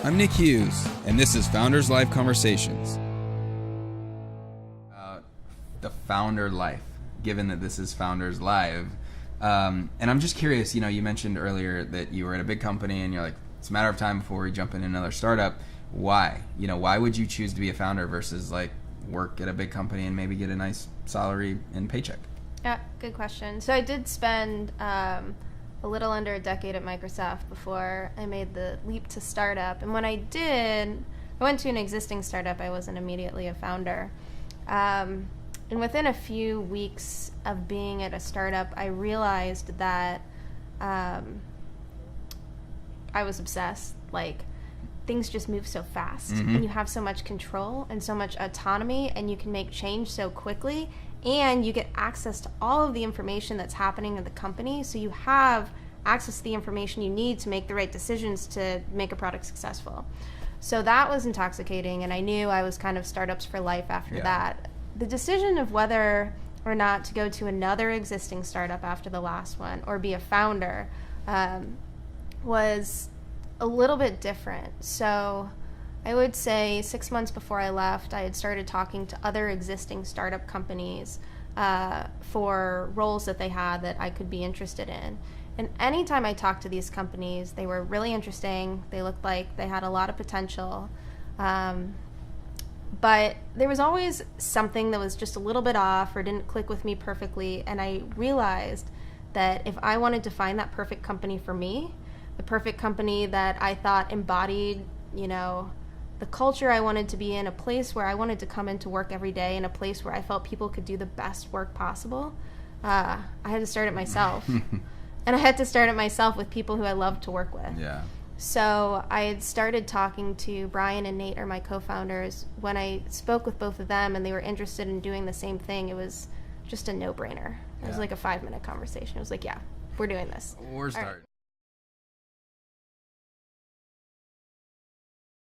I'm Nick Hughes, and this is Founders Life Conversations. The founder life, given that this is Founders Live. And I'm just curious, you mentioned earlier that you were at a big company and you're like, it's a matter of time before we jump in another startup. Why? Why would you choose to be a founder versus like work at a big company and maybe get a nice salary and paycheck? Yeah, good question. So I did spend a little under a decade at Microsoft before I made the leap to startup. And when I did, I went to an existing startup. I wasn't immediately a founder. And within a few weeks of being at a startup, I realized that I was obsessed. Like, things just move so fast, and you have so much control and so much autonomy, and you can make change so quickly, and you get access to all of the information that's happening in the company, so you have access to the information you need to make the right decisions to make a product successful. So that was intoxicating, and I knew I was kind of startups for life after that. The decision of whether or not to go to another existing startup after the last one or be a founder was a little bit different. So I would say 6 months before I left, I had started talking to other existing startup companies for roles that they had that I could be interested in. And anytime I talked to these companies, they were really interesting. They looked like they had a lot of potential. But there was always something that was just a little bit off or didn't click with me perfectly. And I realized that if I wanted to find that perfect company for me, the perfect company that I thought embodied, the culture I wanted to be in, a place where I wanted to come into work every day, and a place where I felt people could do the best work possible, I had to start it myself. And I had to start it myself with people who I loved to work with. Yeah. So I had started talking to Brian and Nate, are my co-founders. When I spoke with both of them and they were interested in doing the same thing, it was just a no-brainer. It was like a 5-minute conversation. It was like, yeah, we're doing this. We're starting.